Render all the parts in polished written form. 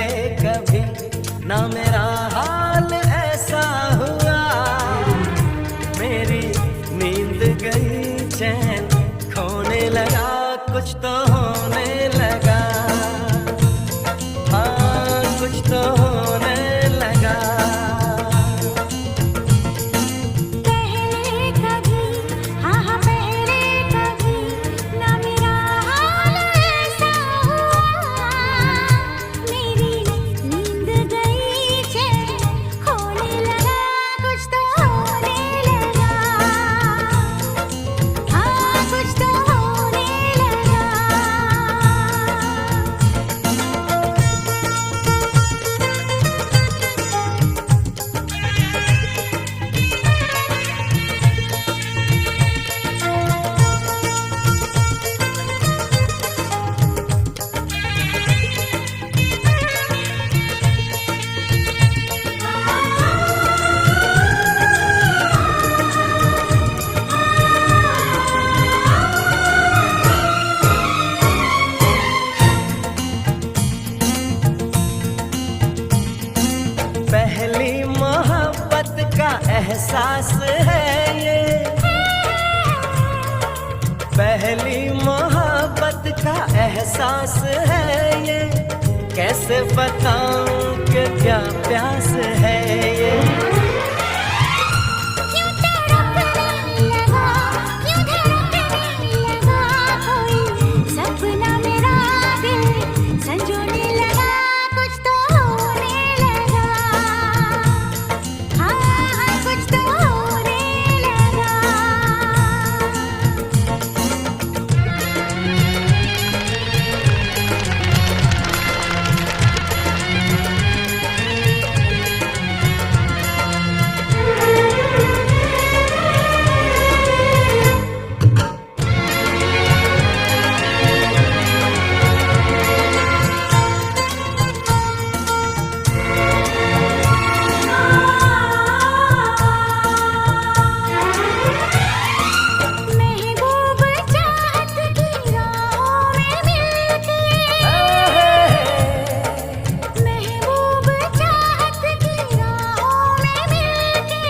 पहले कभी ना मेरा हाल ऐसा हुआ। मेरी नींद गई, चैन खोने लगा, कुछ तो होने लगा। हाँ, कुछ तो होने लगा। पहले कभी, हाँ हाँ पहले कभी ना मेरा हाल ऐसा हुआ। मेरी नींद गई, चैन खोने लगा, कुछ तो होने लगा। हाँ, कुछ तो होने लगा। पहली मोहब्बत का एहसास है ये, पहली मोहब्बत का एहसास है ये। कैसे बताऊं कि क्या प्यास है ये। क्यों तड़पने लगा, क्यों धड़कने लगा, कोई सपना मेरा दिल संजोने लगा, कुछ तो होने लगा। हाँ हाँ, कुछ तो होने लगा। महबूब चाहत की राहों में मिलके, महबूब चाहत की राहों में मिलके,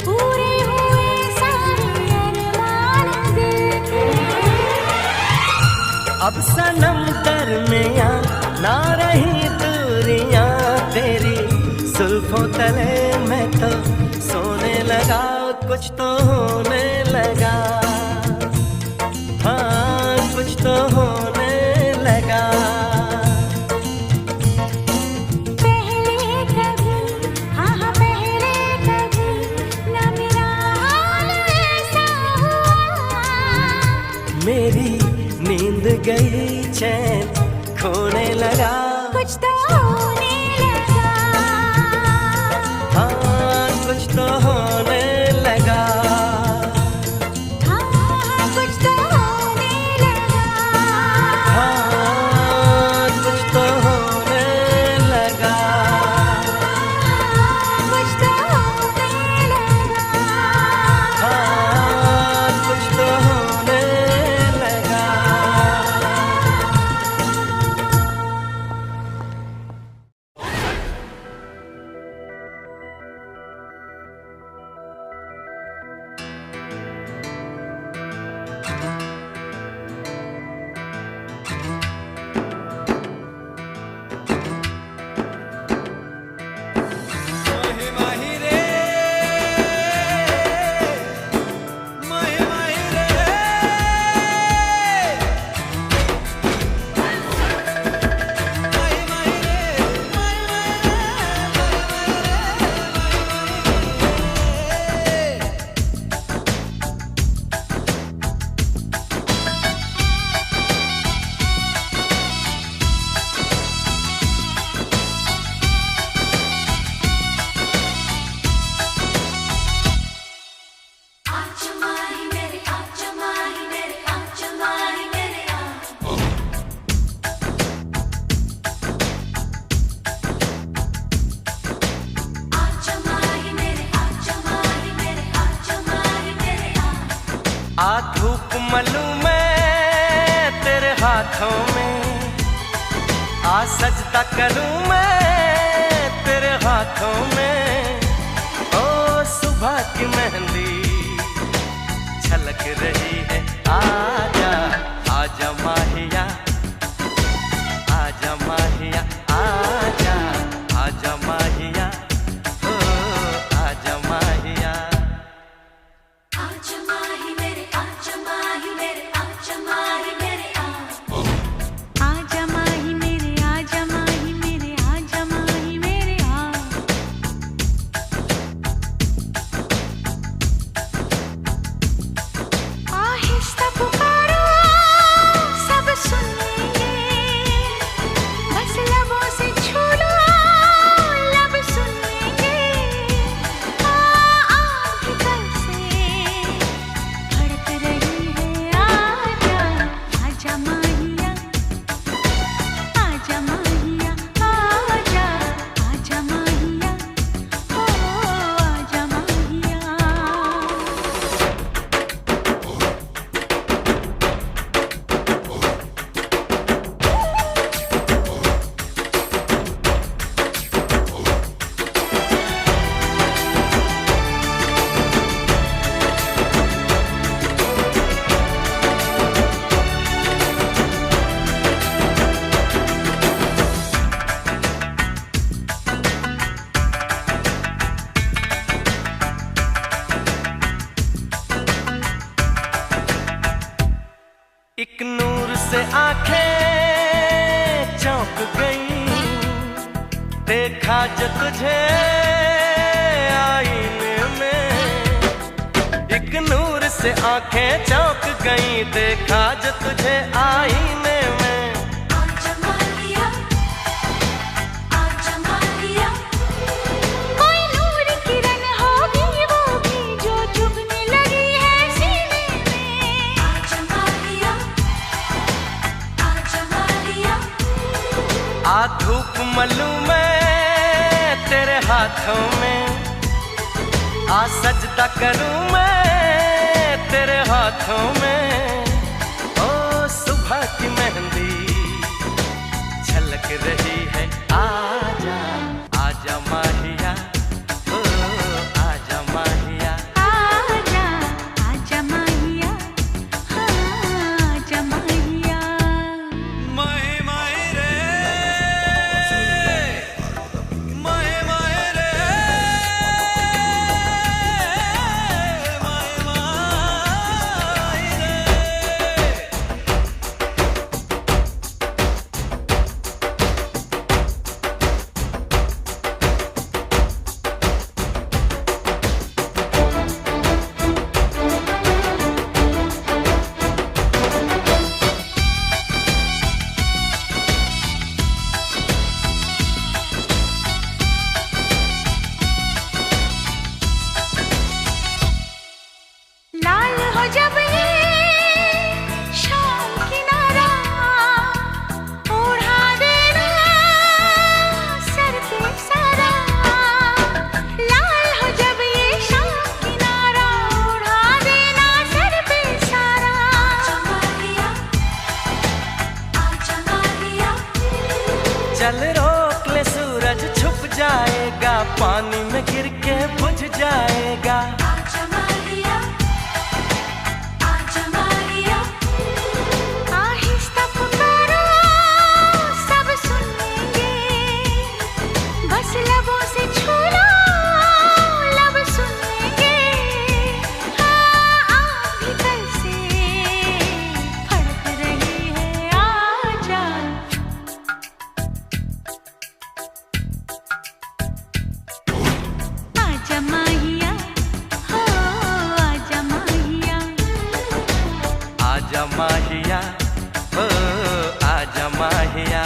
पूरे हुए सारे अरमान दिल के। अब सनम दरमियां ना रही दूरियां तेरी, जुल्फों तले मैं तो सोने लगा, कुछ तो होने लगा। हाँ, कुछ तो होने लगा। पहले कभी, हाँ हाँ पहले कभी ना मेरा हाल ऐसा हुआ। मेरी नींद गई, चैन खोने लगा, कुछ तो होने लगा। हाँ, कुछ तो होने लगा। हाँ हाँ, कुछ तो होने लगा। हाँ, कुछ तो होने लगा। हाँ, कुछ तो होने लगा। हाँ, कुछ तो होने लगा। धूप मलूं मैं तेरे हाथों में, आ सजदा करूं मैं की मेहंदी छलक रही है। आजा आजा माहिया, आजा माहिया, आजा आजा माहिया, ओ आजा माहिया। आजा माही मेरे, आजा माही मेरे, आजा माही मेरे, आजा माही मेरे, आजा माही मेरे, आजा माही मेरे, आहिस्ता पुकारो सब सुनेंगे, बस लबों से छू लो लब सुनेंगे। भीतर से धड़क रही है। आजा आजा माहिया, आजा माहिया, आजा आजा माहिया, ओ आजा माहिया। एक नूर से आंखें चौंक गई, देखा जो तुझे आईने में। एक नूर से आंखें चौंक गई, देखा जो तुझे आईने में। आजा माहिया, आजा माहिया, कोई नूर किरण होगी वो भी जो चुभने लगी है सीने में। आजा माहिया, आजा माहिया, आ धूप मलूं मैं तेरे हाथों में, आ सजदा करूं मैं तेरे हाथों में। ओ सुबह की मेहंदी छलक रही है। आजा आजा माहिया, ओ आजा माहिया। आजा आजा माहिया, आजा माहिया। माहे माहे रे, माहे माहे रे, माहे माहे रे। लाल हो जब ये शाम किनारा, ओढ़ा देना सर पे सारा। लाल हो जब ये शाम किनारा, ओढ़ा देना सर पे सारा। आजा माहिया, आजा माहिया, चल रोक ले, सूरज छुप जाएगा, पानी में गिर के बुझ जाएगा। आजा माहिया, आजा माहिया, आहिस्ता पुकारो सब सुनेंगे, बस लबों से छू लो लब सुनेंगे। भीतर से फड़क रही है। आजा आजा माहिया, हो आजा माहिया। आजा माहिया, ओ आजा माहिया।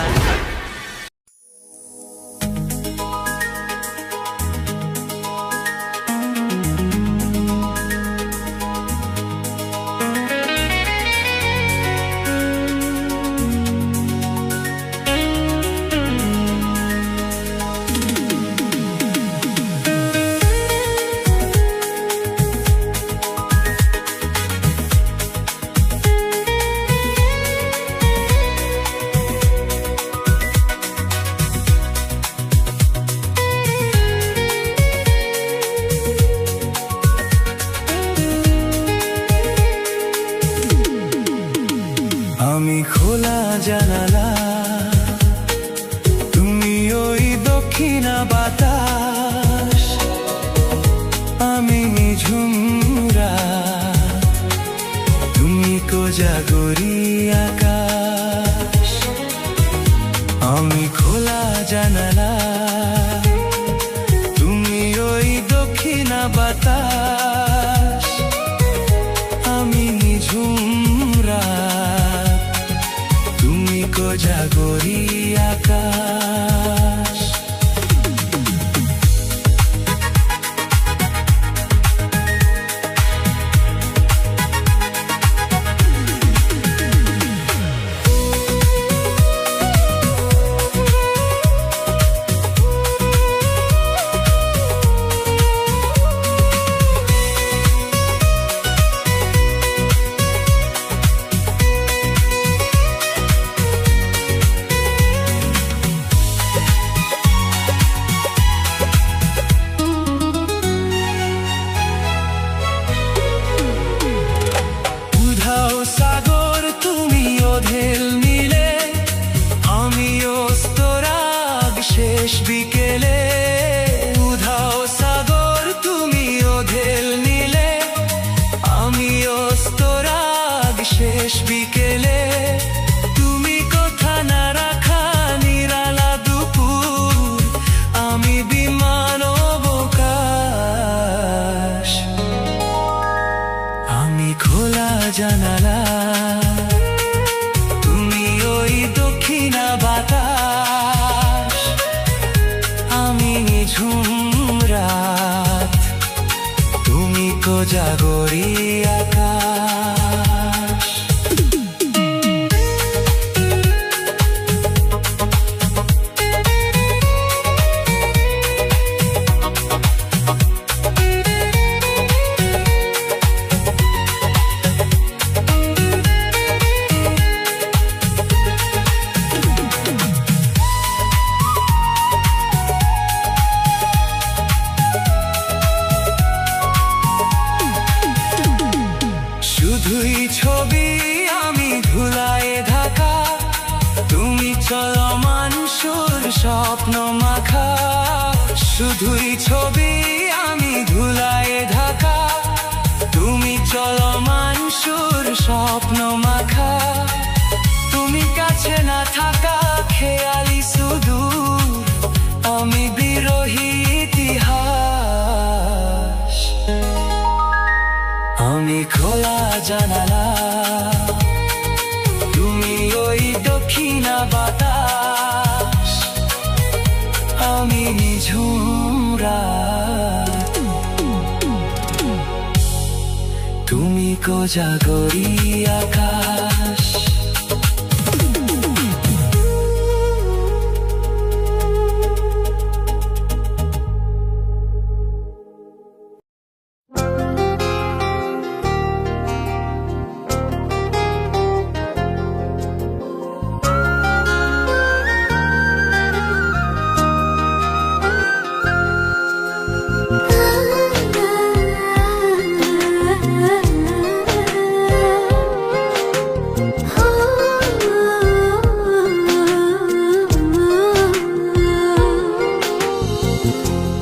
দক্ষিণা বাতাস, আমি ঝুমরা, তুমি কোজাগরি আকাশ। আমি খোলা জানালা, তুমি ওই দক্ষিণা বাতাস, আমি ঝুমরা, তুমি কোজাগরি আকাশ। সাগর তুমি ওঢেল নিলে, আমি অস্তরাগ শেষ বিকেলে। উধাও সাগর তুমি ওঢেল নিলে, আমি অস্তরাগ শেষ বিকেলে। তুমি কথা না রাখা নিরালা দুপুর, আমি বিমান অবকাশ। আমি খোলা জানালা, তুমি ওই দক্ষিণা বাতাস, আমি ঝুমরাত, তুমি কোজাগরি আকাশ। শুধুই ছবি আমি ধুলায় ঢাকা, তুমি চলমান সুর স্বপ্ন মাখা। শুধুই ছবি আমি ধুলায় ঢাকা, তুমি চলমান সুর স্বপ্ন মাখা। তুমি কাছে না থাকা খেয়ালি সুদূর, আমি বিরহী ইতিহাস। আমি খোলা জানালা, তুমি ওই দক্ষিণা বাতাস, আমি ঝুমরা, তুমি কোজাগরি আকাশ।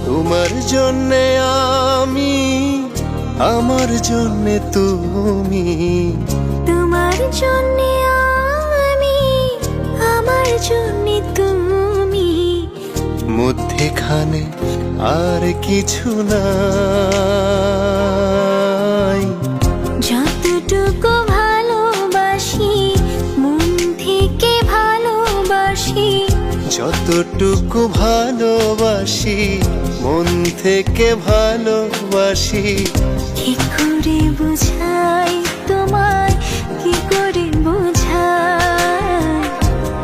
তোমার জন্যে আমি, আমার জন্যে তুমি, তোমার জন্যে আমি, আমার জন্যে তুমি। মধ্যেখানে আর কিছু নাই। যতটুকু ভালোবাসি, মন থেকে ভালোবাসি, যতটুকু ভালোবাসি, মন থেকে ভালোবাসি। কি করে বোঝাই তোমায়, কি করে বোঝাই,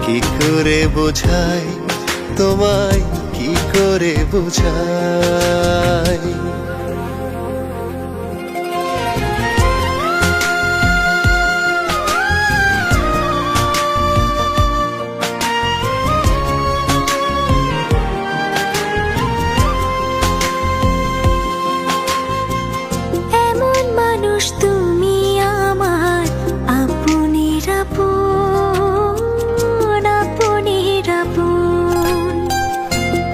কি করে বোঝাই তোমায়, কি করে বোঝাই।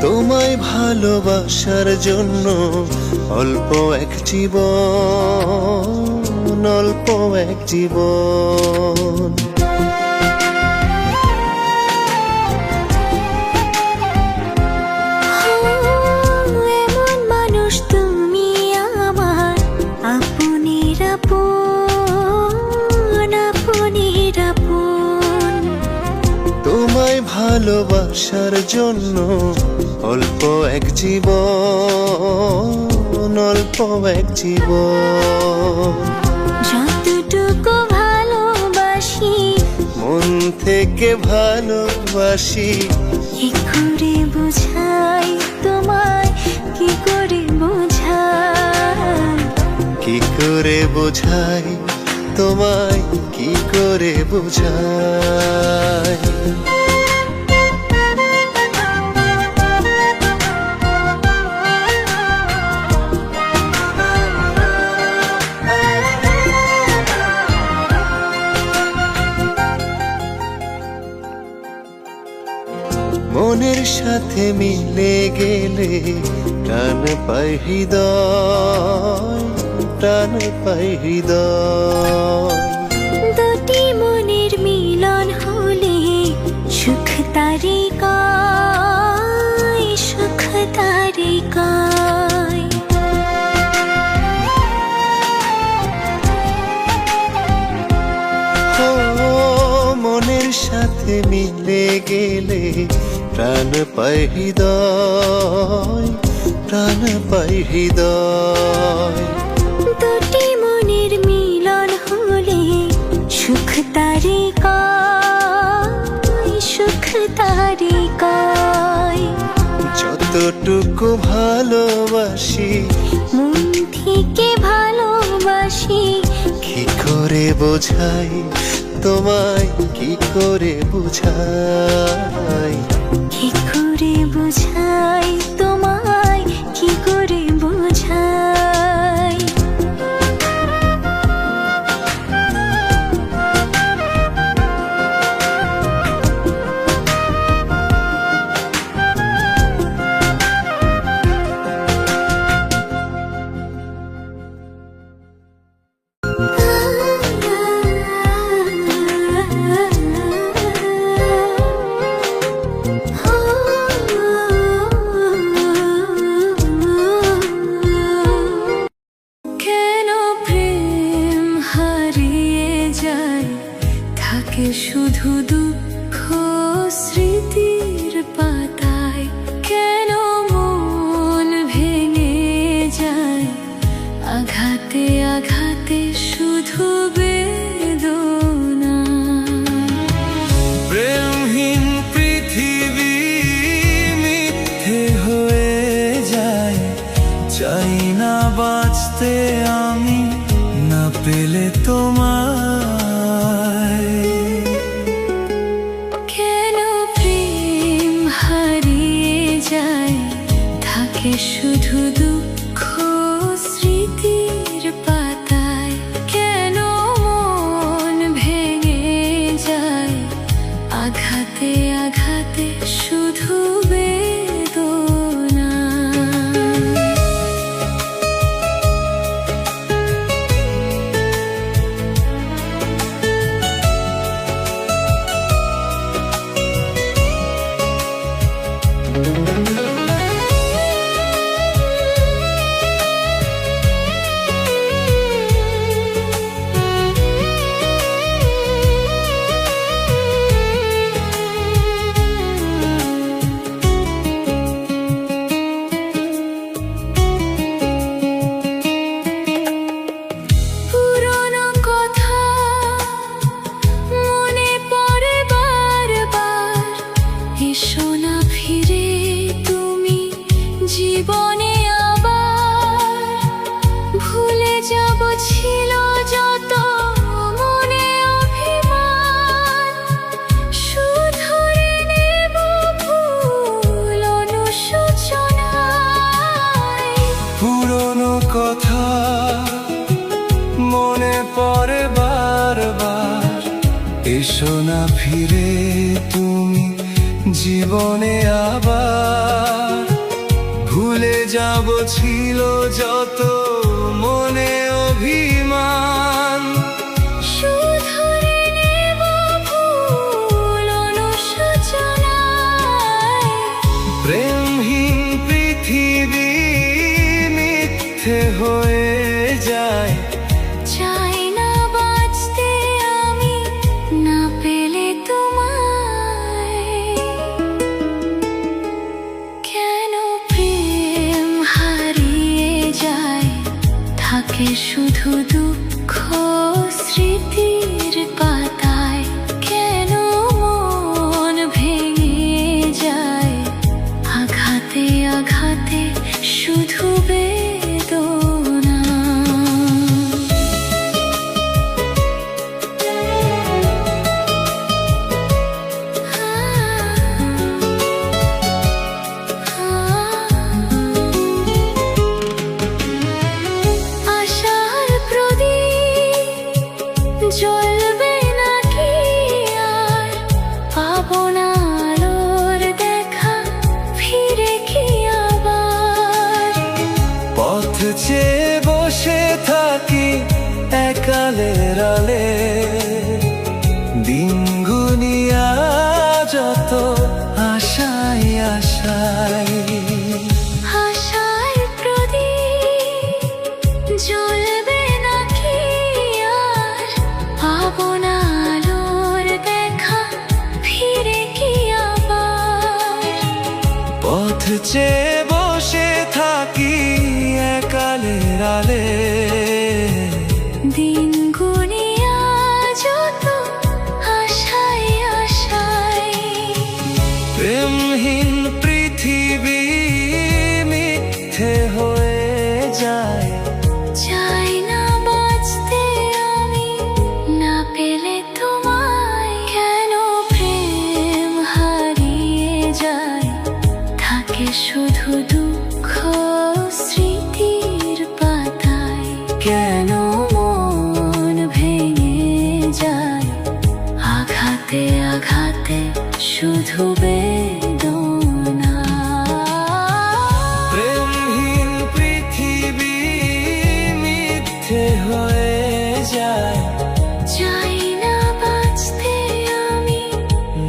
তোমায় ভালোবাসার জন্য অল্প এক জীবন, অল্প এক জীবন। এমন মানুষ তুমি আমার আপনের আপন, আপনের আপন। তোমায় ভালোবাসার জন্য অল্প এক জীবন, অল্প এক জীবন। যতটুকু ভালোবাসি মন থেকে ভালোবাসি, কি করে বোঝাই তোমায়, কি করে বোঝাই, কি করে বোঝাই তোমায়, কি করে বোঝাই। মনের সাথে মিলে গেলে টান পায় হৃদয়, টান পায় হৃদয়। দুটি মনের মিলন হলে সুখ তারে কয়, সুখ তারে কয়। ও মনের সাথে মিলে গেলে প্রাণ পায় হৃদয়, প্রাণ পায় হৃদয়। দুটি মনের মিলন হলে সুখ তারে কয়, সুখ তারে কয়। যতটুকু ভালোবাসি মন থেকে ভালোবাসি, কি করে বোঝাই তোমায়, কি করে বোঝাই। কি করে বোঝাই তোমায়, কি করে বোঝাই। কেন প্রেম হারিয়ে যায়, থাকে শুধু দুঃখ স্মৃতির পাতায়। কেন মন ভেঙে যায় আঘাতে আঘাতে শুধু বেদনা। প্রেমহীন পৃথিবী মিথ্যে হয়ে যায়, চাই না বাঁচতে আমি না পেলে তোমায়। কেন প্রেম হারিয়ে যায়, থাকে শুধু দুঃখ স্মৃতির পাতায়। কেন মন ভেঙে যায় আঘাতে আঘাতে শুধু বেদনা। পুরনো কথা মনে পড়ে বারবার, এসো না ফিরে তুমি জীবনে আবার। ভুলে যাব ছিল যত মনে অভিমান, শুধরে নেব ভুল অনুশোচনায়। পুরনো কথা মনে পড়ে বারবার, এসো না ফিরে তুমি জীবনে আবার। যাব ছিল যত মনে অভিমান, শুধু নেব ভুল অনুশোচনায়। প্রেমহীন পৃথিবী মিথ্যে হয়ে যায়। চাই না বাঁচতে আমি না পেলে তোমায়। কেন প্রেম হারিয়ে যায়, থাকে শুধু দুঃখ স্মৃতির পাতায়। কেন মন ভেঙে যায়, আঘাতে আঘাতে শুধু বেদনা। আশার প্রদীপ জ্বলবে নাকি আর, পাবো না আলোর দেখা ফিরে কি আবার। পথ চেয়ে বসে থাকি একালের আলে, দিন গুনিয়া যত আশায় আশায়। আশার প্রদীপ জ্বলবে নাকি আর, পাবো না আলোর দেখা ফিরে কি আবার। পথ চেয়ে বসে থাকি একালের আলে, দিন গুনিয়া যত আশায় আশায়। প্রেমহীন পৃথিবী মিথ্যে হয়ে যায়। চাই না বাঁচতে আমি না পেলে তোমায়। কেন প্রেম হারিয়ে যায়, থাকে শুধু দুঃখ স্মৃতির পাতায়। কেন মন ভেঙে যায়, আঘাতে আঘাতে শুধু বেদনা। প্রেমহীন পৃথিবী মিথ্যে হয়ে যায়। চাই না বাঁচতে আমি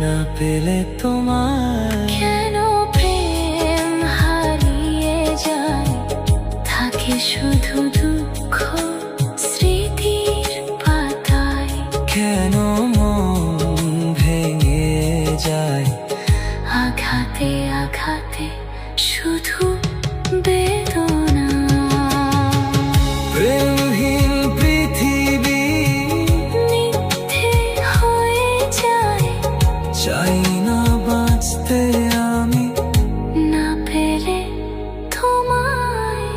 না পেলে তোমায়। কেন প্রেম হারিয়ে যায়, থাকে শুধু দুঃখ স্মৃতির পাতায়। কেন মন ভেঙে যায়, আঘাতে আঘাতে শুধু বেদনা। প্রেমহীন পৃথিবী মিথ্যে হয়ে যায়, চাই না বাঁচতে আমি না পেলে তোমায়।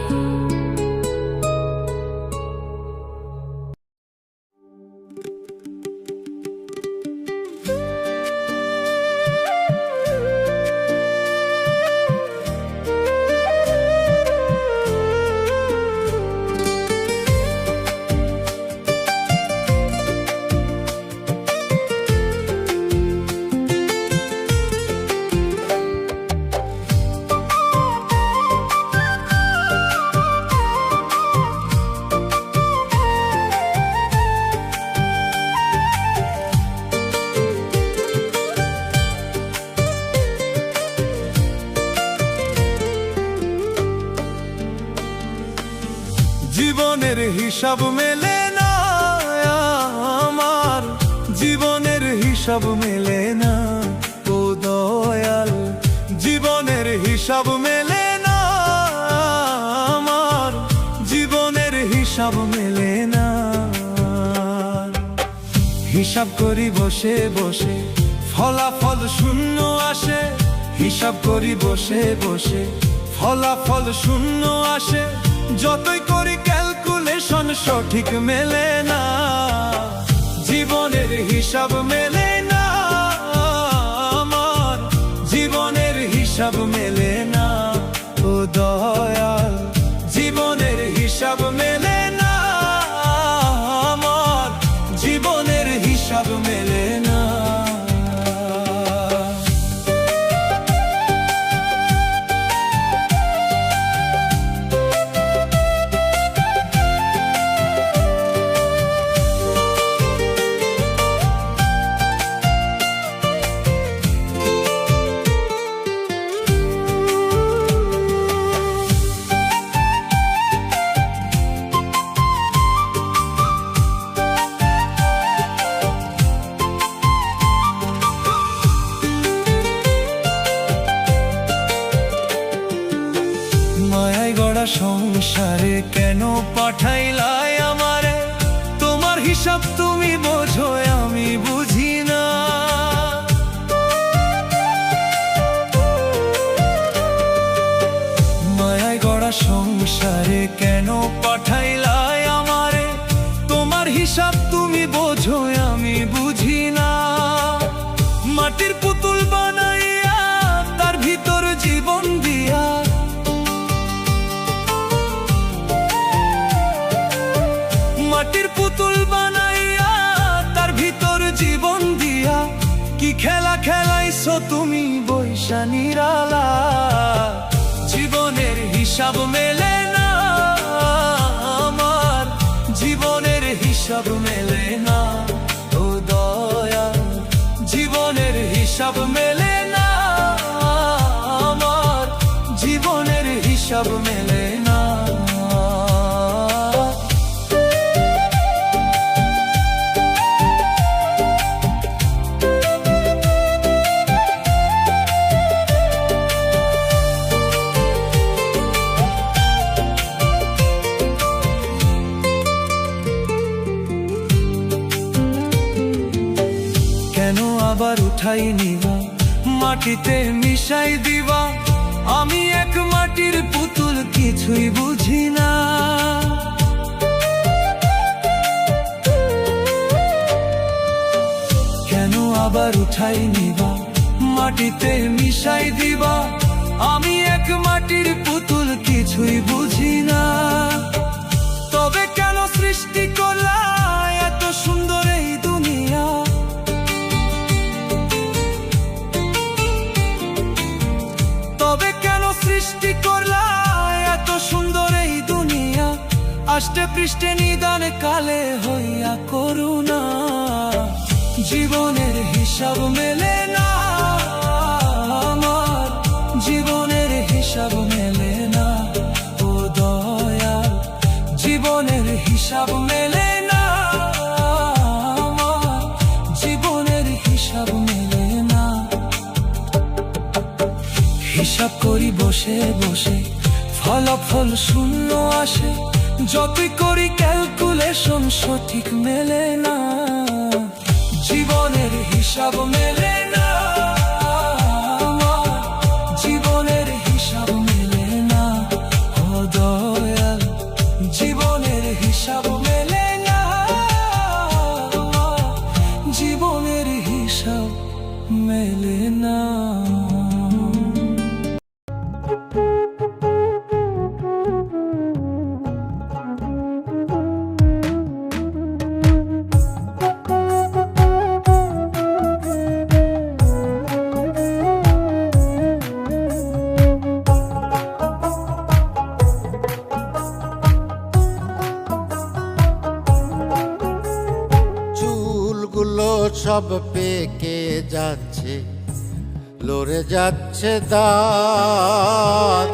জীবনের হিসাব মেলে না আমার, জীবনের হিসাব মেলে না ও দয়াল। জীবনের হিসাব মেলে না আমার, জীবনের হিসাব মেলে না। হিসাব করি বসে বসে ফলাফল শূন্য আসে, হিসাব করি বসে বসে ফলাফল শূন্য আসে। যতই করি ক্যালকুলেশন সঠিক মেলে না, জীবনের হিসাব মেলে না আমার, জীবনের হিসাব মেলে না ও দয়াল। জীবনের হিসাব মেলে না আমার, জীবনের হিসাব মেলে না। সংসারে কেন পাঠাইলাই আমারে? তোমার হিসাব তুমি বোঝো, আমি বুঝি না। মায়ায় গড়া সংসারে কেন পাঠাইলাই আমারে? তোমার হিসাব তুমি বোঝো, আমি বুঝি না। মাটির পুতুল বানাইয়া তার ভিতর জীবন দিয়া, মাটির পুতুল বানাইয়া তার ভিতর জীবন দিয়া, কি খেলা খেলাইছো তুমি বৈশা নিরালা। জীবনের হিসাব মেলে না আমার, জীবনের হিসাব মেলে না ও দয়া। জীবনের হিসাব মেলে না আমার, জীবনের হিসাব মেলে না। কেন আবার উঠাই নিবা, মাটিতে মিশাই দিবা? আমি এক মাটির পুতুল, কিছুই বুঝি না। কেন আবার উঠাই নিবা, মাটিতে মিশাই দিবা? আমি এক মাটির পুতুল, কিছুই বুঝি না। তবে কেন সৃষ্টি করলা এত সুন্দর এই দুনিয়া? তবে কেন সৃষ্টি করলা এত সুন্দর এই দুনিয়া? আষ্টে পৃষ্ঠে নিদান কালে হইয়া করুণা। জীবনের হিসাব মেলে না আমার, জীবনের হিসাব মেলে না ও দয়া। জীবনের হিসাব মেলে না আমার, জীবনের হিসাব মেলে না। হিসাব করি বসে বসে, ফলাফল শূন্য আসে। যতই করি ক্যালকুলেশন, সঠিক মেলে না। জীবনের হিসাব মেলে না আমার, জীবনের হিসাব মেলে না ও দয়াল। জীবনের হিসাব মেলে না আমার, জীবনের হিসাব মেলে না। চুলগুলো সব পেকে যাচ্ছে, লড়ে যাচ্ছে দাঁত।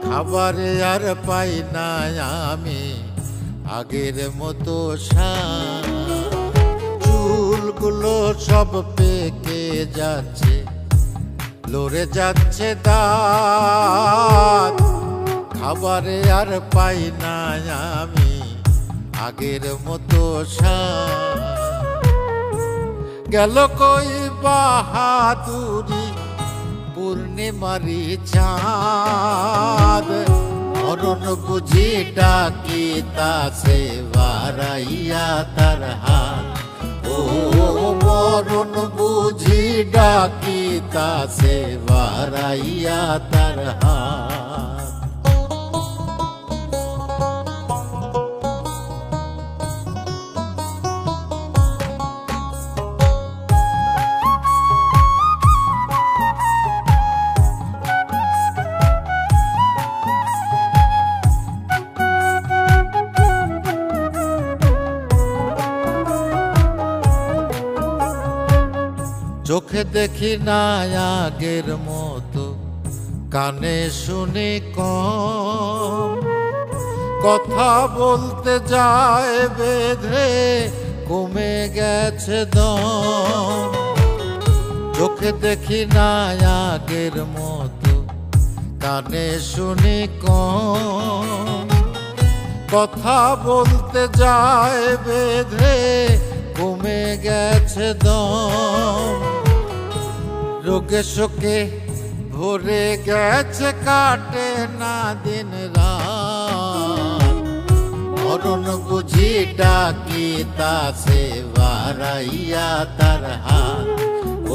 খাবারে আর পাই না আমি আগের মতো স্বাদ। চুলগুলো সব পেকে যাচ্ছে, লড়ে যাচ্ছে দাঁত। খাবারে আর পাই না আমি আগের মতো স্বাদ। গেল কই বাহাদুরি পূর্ণিমারি চাঁদ। মরণ বুঝি ডাকিতাছে বাড়াইয়া তার হাত। ও মরণ বুঝি ডাকিতাছে বাড়াইয়া তার হাত। চোখে দেখি না আগের মতো, কানে শুনি কম। কথা বলতে যায় বেঁধে কমে গেছে দম। চোখে দেখি না আগের মতো, কানে শুনি কম, কথা বলতে যায় বেঁধে কমে গেছে দম। রোগে শোকে ভরে গেছে কাটে না দিন রাত, মরণ বুঝি ডাকি তাসে বাড়াইয়া তার হাত।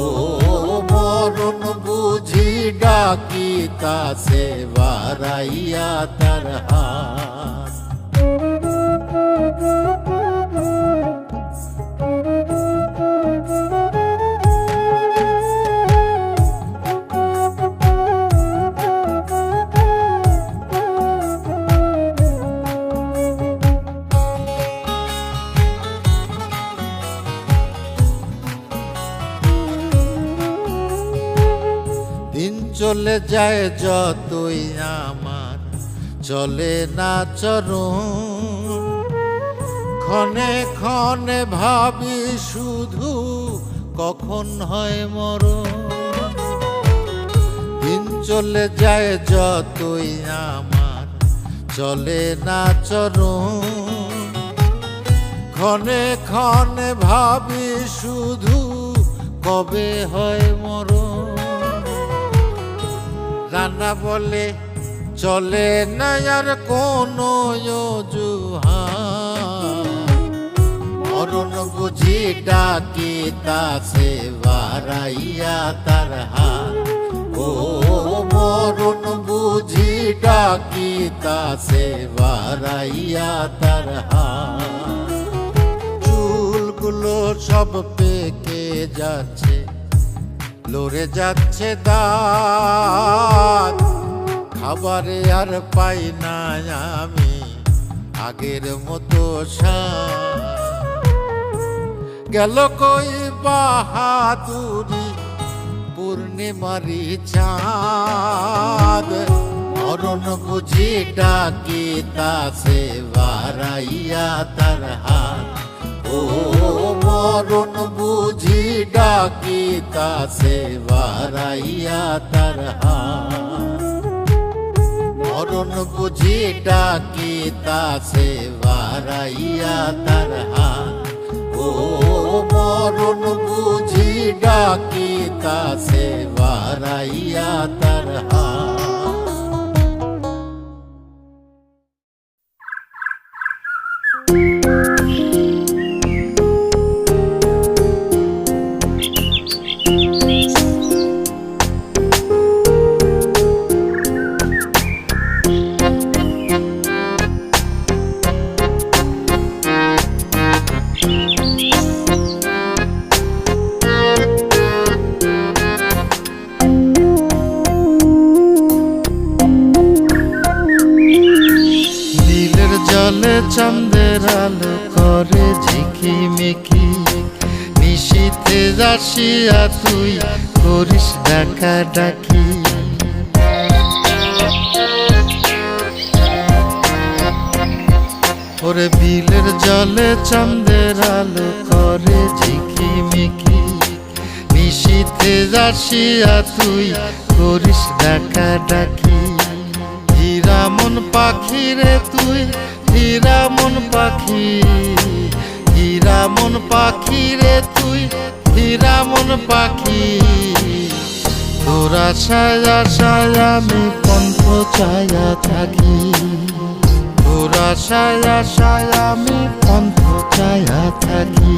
ও মরণ বুঝি ডাকি তাসে বাড়াইয়া তার হাত। দিন চলে যায় যতই আমার চলে না চরণ, ক্ষণে ক্ষণে ভাবি শুধু কখন হয় মরণ। দিন চলে যায় যতই আমার চলে না চরণ, ক্ষণে ক্ষণে ভাবি শুধু কবে হয় মরণ। রান্না বলে চলে না আর কোনো অজুহাত, মরণ বুঝি ডাকি তাসে বাড়াইয়া তার হাত। ও মরণ বুঝি ডাকি তাসে বাড়াইয়া তার হাত। চুলগুলো সব পেকে যাচ্ছে, লড়ে যাচ্ছে দাঁত, খাবারে আর পাই না আমি আগের মতো স্বাদ। গেল কই বাহাদুরি পূর্ণিমারি চাঁদ, মরণ বুঝি ডাকি তাসে বাড়াইয়া তার হাত। ও মরণ বুঝি ডাকি তাসে বাড়াইয়া তার হাত। মরণ বুঝি ডাকি তাসে বাড়াইয়া তার হাত। ও মরণ বুঝি ডাকি তাসে বাড়াইয়া তার হাত। জলে চাঁদের আলো করে ঝিকিমিকি, নিশীথে আসিয়া তুই করিস ডাকা ডাকি। ওরে বিলের জলে চাঁদের আলো করে ঝিকিমিকি, নিশীথে আসিয়া তুই করিস ডাকা ডাকি। হীরা মন পাখি রে তুই, হীরা মন পাখি, হীরা মন পাখি রে তুই, হীরা মন পাখি। তোরা ছায়া ছায়া আমি পন্থ ছায়া থাকি, তোরা ছায়া ছায়া আমি পন্থ ছায়া থাকি।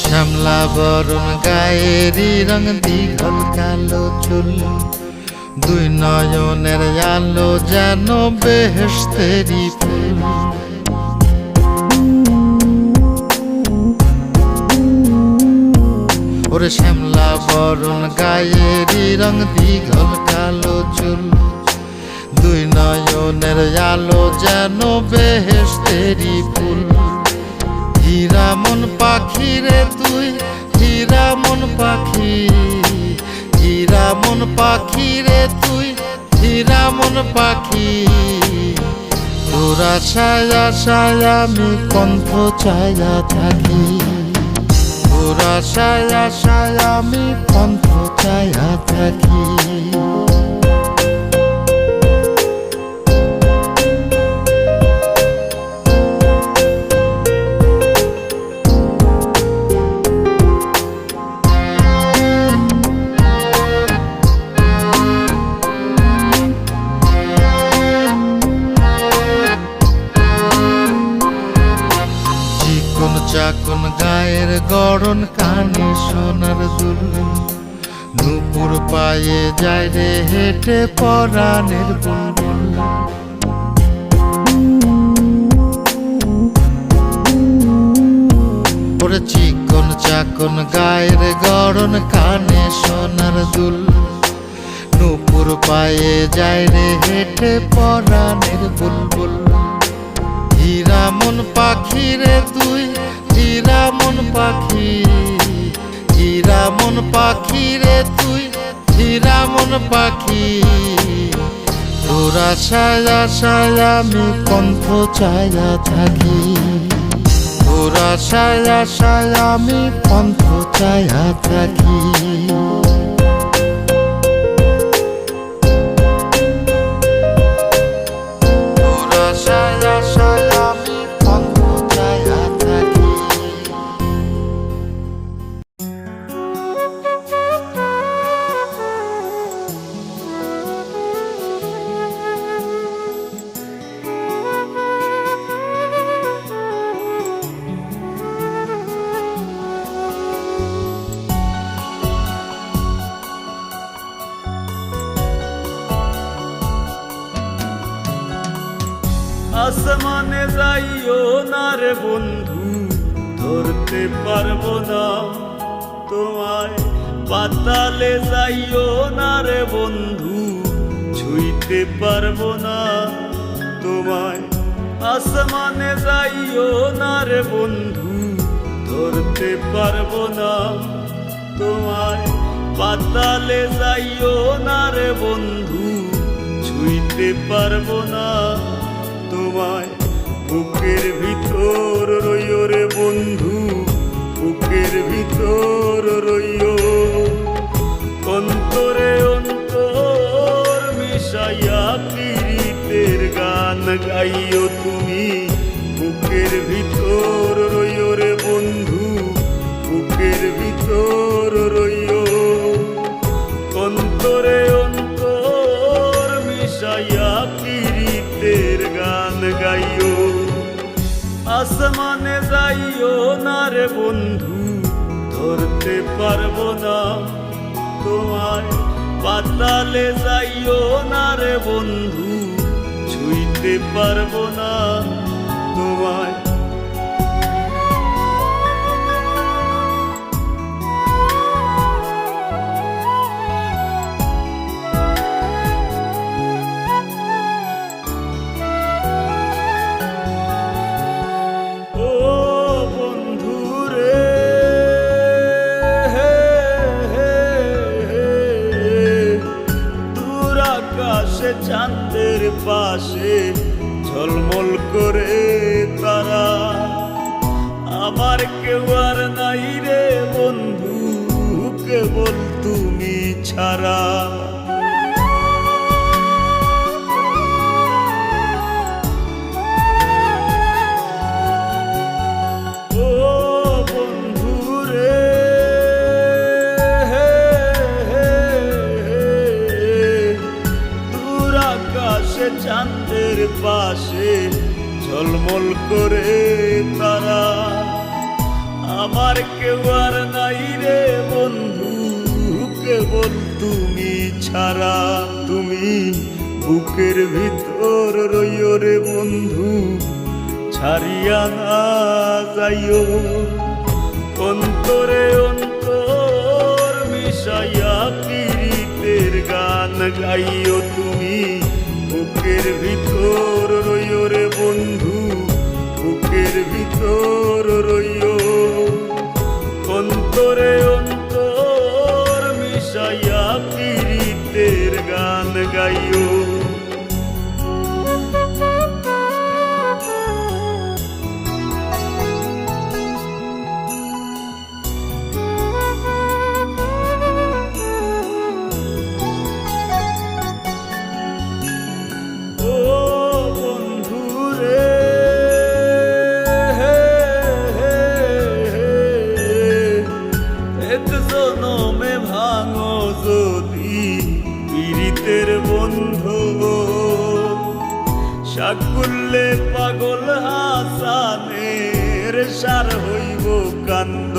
শ্যামলা বরণ গায়েরি রং দীঘল কালো চুল, দুই নয়নের আলো যেন বেহেশতেরি ফুল। ওরে শ্যামলা বরণ গায়েরই রং দীঘল কালো চুল, দুই নয়নের আলো যেন বেহেশতেরি ফুল। হীরা মন পাখি রে তুই, হীরা মন পাখি, হীরা মন পাখি রে তুই, হীরা মন পাখি। তোর আশায় আশায় আমি কণ্ঠ ছায়া থাকি, তোর আশায় আশায় আমি কণ্ঠ ছায়া থাকি। চাকন গায়ের গড়ন, কানে সোনার দুল, নূপুর পায়ে যায় রে হেঁটে পরাণের বুলবুল। ওরে চিকন চাকন গায়ের গড়ন, কানে সোনার দুল, নূপুর পায়ে যায় রে হেঁটে পরাণের বুলবুল। হীরা মন পাখি রে তুই, হীরা মন পাখি, হীরা মন পাখি রে তুই, হীরা মন পাখি। তোর আশায় আশায় আমি কণ্ঠ ছায়া থাকি, তোর আশায় আশায় আমি কণ্ঠ ছায়া থাকি। আসমানে যাইও না রে বন্ধু, ধরতে পারবো না তোমায়। পাতালে যাইও না রে বন্ধু, ছুঁইতে পারবো না তোমায়। আসমানে যাইও না রে বন্ধু, ধরতে পারবো না তোমায়। পাতালে যাইও না রে বন্ধু, ছুঁইতে পারবো না তোমায়। বুকের ভিতর রইও রে বন্ধু, বুকের ভিতর রইও। অন্তরে অন্তর মিশাইয়া পীড়িতের গান গাইও তুমি। বুকের ভিতর রইও রে বন্ধু, বুকের ভিতর রইও। অন্তরে অন্তর মিশাইয়া পীড়িতের গান গাইও। আসমানে যাইও না রে বন্ধু, ধরতে পারবো না তোমায়। পাতালে যাইও না রে বন্ধু, ছুঁইতে পারবো না তোমায়। চাঁদের পাশে ঝলমল করে তারা, আমার কেউ আর নাই রে বন্ধু, কেবল তুমি ছাড়া। ও বন্ধু রে, চাঁদের পাশে ঝলমল করে তারা, আমার কেউ আর নাই রে বন্ধু, কেবল তুমি ছাড়া। তুমি বুকের ভিতর রইও রে বন্ধু, ছাড়িয়া না যাইও। অন্তরে অন্তর মিশাইয়া পীড়িতের গান গাইও তুমি বুকের ভিতর রইও রে বন্ধু বুকের ভিতর রইও অন্তরে অন্তর মিশাইয়া পীড়িতের গান গাইও ও বন্ধু রে এক জনমে ভাঙো যদি পীড়িতের বন্ধু সাকুল্লে পাগল হাসানের সার হইব কান্দ